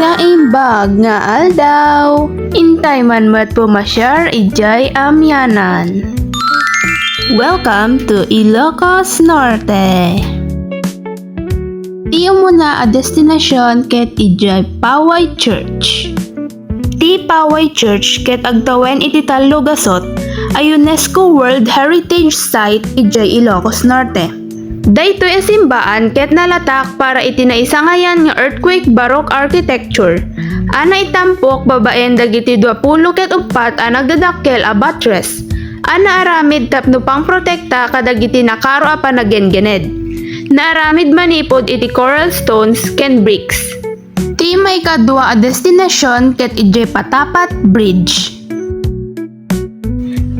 Naimbag nga aldaw, intay man mat pumasyar ijay amyanan. Welcome to Ilocos Norte. Tiyo muna a destinasyon ket ijay Paway Church. Ti Paway Church ket agtawen iti Tallugasot a UNESCO World Heritage Site ijay Ilocos Norte. Daytoy a simbaan ket nalatak para iti naisangayan nga earthquake baroque architecture. Ana itampok babaen dagiti 20 ket 4 a nagdadakkel a buttress. Ana aramid tapno pang protekta kadagiti nakaro a panaggengened. Naaramid manipod iti coral stones ken bricks. Ti may kadua a destinasyon ket ijay Patapat Bridge.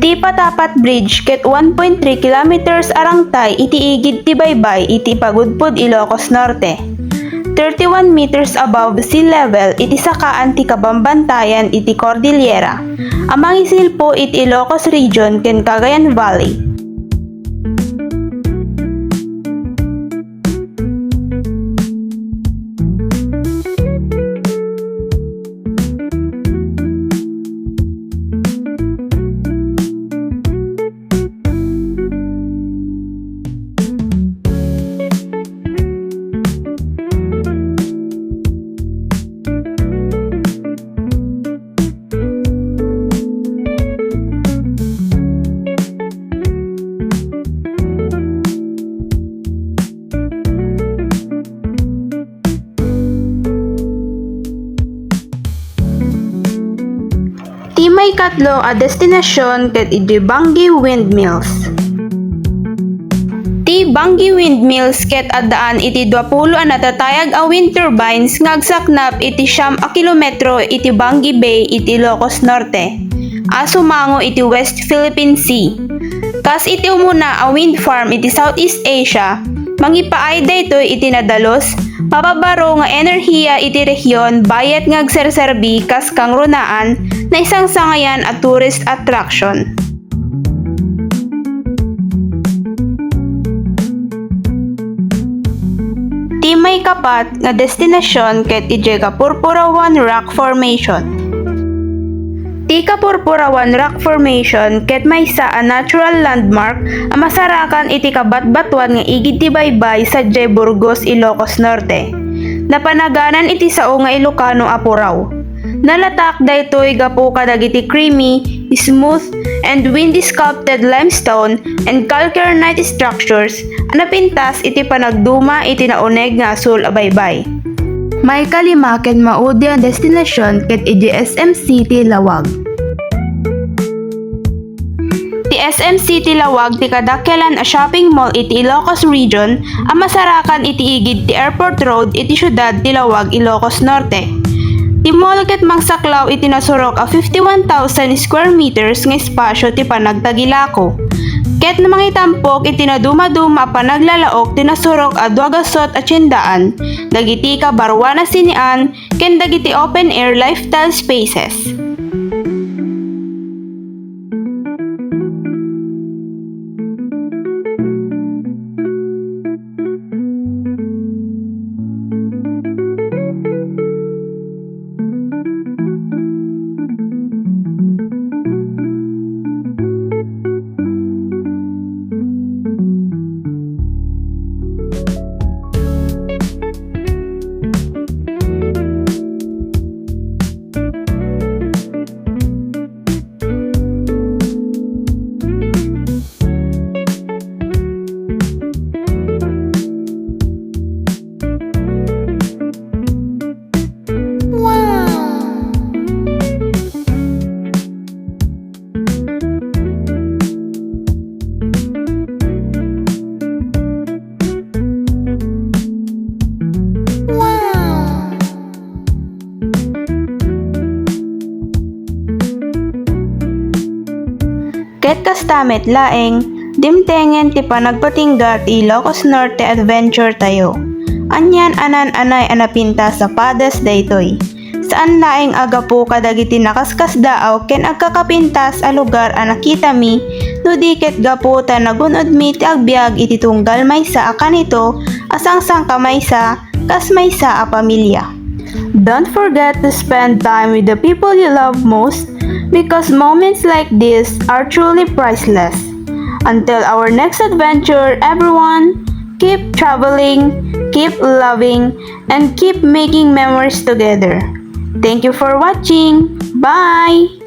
Ti Patapat Bridge ket 1.3 kilometers arangtay iti igid ti baybay iti Pagudpud, Ilocos Norte. 31 meters above sea level iti sakaan ti kabambantayan iti Cordillera. Amang isilpo iti Ilocos Region ken Cagayan Valley. Ti may katlo a destinasyon ket iti Bangi Windmills. Ti Bangi Windmills ket addaan iti 20 a natatayag a wind turbines nga agsaknap iti 9 kilometro iti Bangi Bay iti Ilocos Norte. Sumango iti West Philippine Sea. Kas iti umuna a wind farm iti Southeast Asia, mangipaay daytoy iti nadalos mapabaro nga enerhiya iti rehiyon bayat nga agserserbi kas kang runaan na isang sangayan at tourist attraction. Ti may kapat nga destinasyon ket ijay Kapurpurawan Rock Formation. Ti Kapurpurawan Rock Formation ket maysa a natural landmark a masarakan iti kabatbatuan nga igid ti baybay sadjay Burgos, Ilocos Norte. Napanaganan iti sao nga Ilocano a puraw. Nalatak daytoy gapu kadagiti creamy, smooth, and windy sculpted limestone and calcarenite structures na pintas iti panagduma iti nauneg nga asul a baybay. May kalima ken maudi ang destinasyon ket iti SM City Lawag. Ti SM City Lawag ti kadakkelan a shopping mall iti Ilocos Region a masarakan iti igid ti Airport Road iti syudad ti Lawag, Ilocos Norte. Ti mall ket mangsaklaw iti nasurok a 51,000 square meters nga espasyo ti panagtagilako. Ket namang itampok iti naduma-duma panaglalaok ti nasurok a 280 dagiti kabarwana sinian ken dagiti open air lifestyle spaces. Ket kastamet laeng, dimtengen ti panagpatingga ti Ilocos Norte Adventure tayo. Anyan anan anay anapinta sa padas daytoy. Saan laeng agapo kadagiti nakaskas daaw ken agkakapintas a lugar a nakita mi no diket gapo ta nagunod mi ti agbiag iti tunggal maysa a kanito asangsang kamaysa kas maysa a pamilya. Don't forget to spend time with the people you love most because moments like this are truly priceless. Until our next adventure, everyone, keep traveling, keep loving, and keep making memories together. Thank you for watching. Bye!